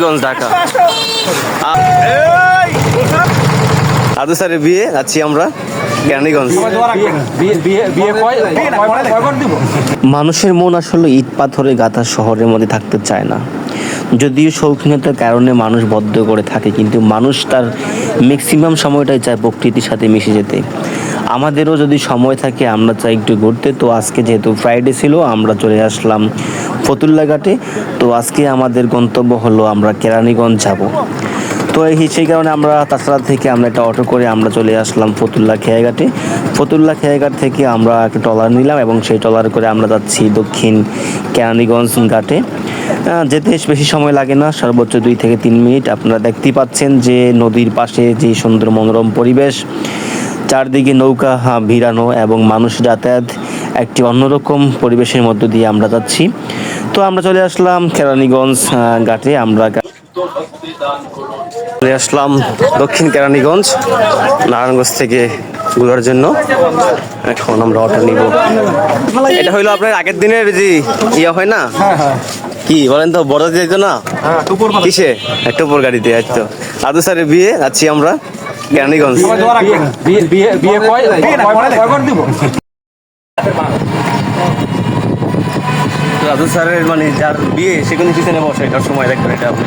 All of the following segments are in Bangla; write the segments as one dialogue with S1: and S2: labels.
S1: কেরানীগঞ্জ ঢাকা। আদু স্যারের বিয়ে যাচ্ছি আমরা কেরানীগঞ্জ। মানুষের মন আসলে ইট পাথরে গাঁথা শহরের মধ্যে থাকতে চায় না। যদিও শৌখিনতার কারণে মানুষ বদ্ধ করে থাকে, কিন্তু মানুষ তার ম্যাক্সিমাম সময়টাই চায় প্রকৃতির সাথে মিশে যেতে। আমাদেরও যদি সময় থাকে আমরা চাই একটু ঘুরতে। তো আজকে যেহেতু ফ্রাইডে ছিল আমরা চলে আসলাম ফতুল্লা ঘাটে। তো আজকে আমাদের গন্তব্য হলো আমরা কেরানীগঞ্জ যাব। তো সেই কারণে আমরা তাছাড়া থেকে আমরা একটা অটো করে আমরা চলে আসলাম ফতুল্লা খেয়াঘাটে। ফতুল্লা খেয়াঘাট থেকে আমরা একটা ট্রলার নিলাম এবং সেই ট্রলার করে আমরা যাচ্ছি দক্ষিণ কেরানীগঞ্জ ঘাটে। যেতে বেশি সময় লাগে না, সর্বোচ্চ 2 থেকে 3 মিনিট। আপনারা দেখতেই পাচ্ছেন যে নদীর পাশে যে সুন্দর মনোরম পরিবেশ, চারদিকে নৌকা ভিড়ানো এবং মানুষ যাতায়াত, একটি অন্যরকম পরিবেশের মধ্য দিয়ে আমরা যাচ্ছি। তো আমরা চলে আসলাম কেরানীগঞ্জ ঘাটে। আমরা চলে আসলাম দক্ষিণ কেরানীগঞ্জ নারায়ণগঞ্জ থেকে ঘোরার জন্য। এখন আমরা অটো নিব। এটা হইলো আপনার আগের দিনের যে ইয়া হয় না, কি বলেন তো, বড় দিতে না কিসে টুপুর গাড়িতে। তো আদু স্যারের বিয়ে যাচ্ছি আমরা কেরানীগঞ্জ। রাজু স্যারের মানে যার বিয়ে সে কিন্তু পিছনে বসে, এটার সময় দেখবেন। এটা আপনি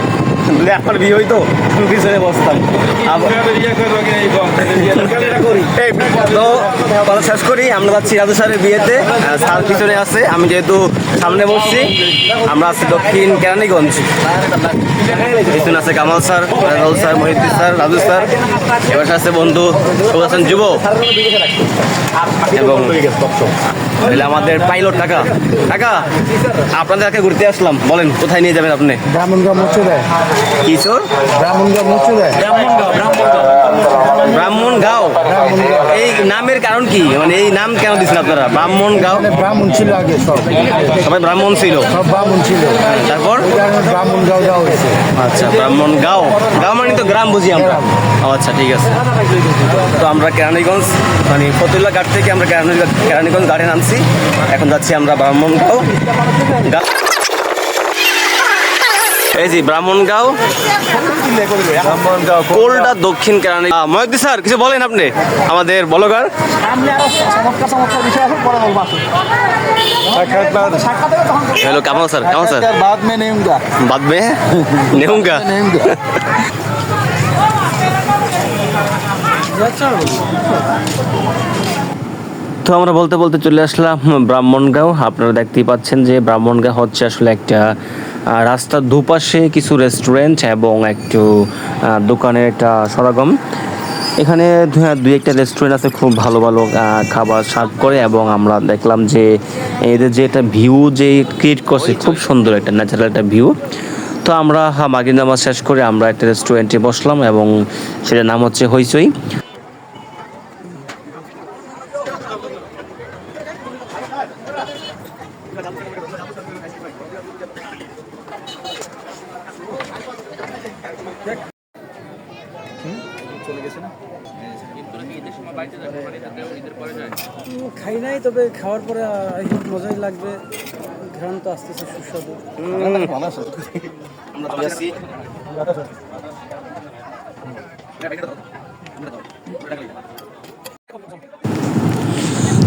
S1: আপনার বিয়ে হইতো পিছনে বসতাম। তো কথা শেষ করি, আমরা যাচ্ছি রাজু স্যারের বিয়েতে। স্যার পিছনে আছে, আমি যেহেতু সামনে বসছি। আমরা আছি দক্ষিণ কেরানীগঞ্জ। পিছনে আছে Kamal sir, Raju sir, Mohiuddin sir, Raju sir. এবার আছে বন্ধু সুদর্শন যুব এবং আমাদের পাইলট। টাকা টাকা আপনাদের কাছে ঘুরতে আসলাম, বলেন কোথায় নিয়ে যাবেন আপনি? কিশোর ব্রাহ্মণগাঁও। এই নামের কারণ কি, মানে এই নাম কেন দিচ্ছেন আপনারা? ব্রাহ্মণগাঁও
S2: ব্রাহ্মণ ছিল আগে,
S1: সবাই ব্রাহ্মণ ছিল,
S2: সব ব্রাহ্মণ ছিল।
S1: তারপর
S2: ব্রাহ্মণগাঁও দেওয়া হয়েছে।
S1: আচ্ছা, ব্রাহ্মণগাঁও। গাঁও মানে তো গ্রাম বুঝি আমরা। আচ্ছা ঠিক আছে। তো আমরা কেরানীগঞ্জ মানে ফতুল্লা ঘাট থেকে আমরা কেরানীগঞ্জ ঘাটে নামছি। এখন যাচ্ছি আমরা ব্রাহ্মণগাঁও। এই যে ব্রাহ্মণগাঁও কোলটা দক্ষিণ কেরানী। মহিউদ্দিন স্যার কিছু বলেন আপনি, আমাদের blogger. Hello Kamal sir, Kamal sir বাদ মে নেউঙ্গা। তো আমরা বলতে বলতে চলে আসলাম ব্রাহ্মণগাঁও। আপনারা দেখতেই পাচ্ছেন যে ব্রাহ্মণগাঁও হচ্ছে আসলে একটা রাস্তার দুপাশে কিছু রেস্টুরেন্ট এবং একটু দোকানের একটা সমাগম। এখানে 2-1টা রেস্টুরেন্ট আছে, খুব ভালো ভালো খাবার সার্ভ করে। এবং আমরা দেখলাম যে এদের যে একটা ভিউ যে ক্রিয়েট করছে, খুব সুন্দর একটা ন্যাচারাল একটা ভিউ। তো আমরা মাগরিব নামাজ শেষ করে আমরা একটা রেস্টুরেন্টে বসলাম এবং সেটার নাম হচ্ছে হইচই।
S3: খাই নাই, তবে খাওয়ার পরে মজাই লাগবে। ঘ্রাণ তো আসতেছে সুস্বাদু।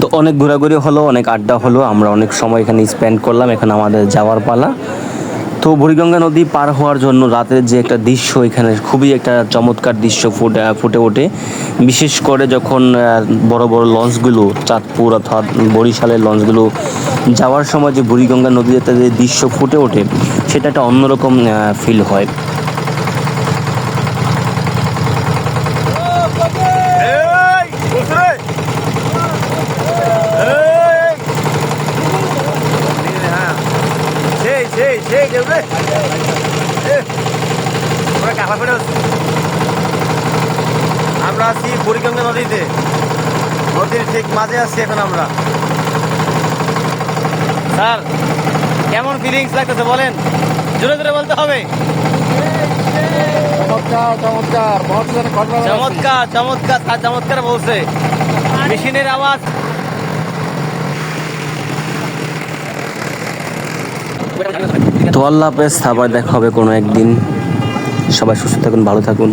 S1: তো অনেক ঘোরাঘুরি হলো, অনেক আড্ডা হলো, আমরা অনেক সময় এখানে স্পেন্ড করলাম। এখন আমাদের যাওয়ার পালা। তো বুড়িগঙ্গা নদী পার হওয়ার জন্য রাতের যে একটা দৃশ্য, এখানে খুবই একটা চমৎকার দৃশ্য ফুটে ওঠে। বিশেষ করে যখন বড় বড় লঞ্চগুলো, চাঁদপুর অর্থাৎ বরিশালের লঞ্চগুলো যাওয়ার সময় যে বুড়িগঙ্গা নদীতে যে দৃশ্য ফুটে ওঠে, সেটা একটা অন্যরকম ফিল হয়। আমরা আছি বুড়িগঙ্গা নদীতে, নদীর ঠিক মাঝে আছি এখন আমরা। স্যার কেমন ফিলিংস লাগতেছে বলেন, জোরে জোরে বলতে হবে। চমৎকার চমৎকার স্যার, চমৎকার বলছে। মেশিনের আওয়াজ। তো আল্লাহ হাফেজ, আবার দেখা হবে কোনো একদিন। সবাই সুস্থ থাকুন, ভালো থাকুন।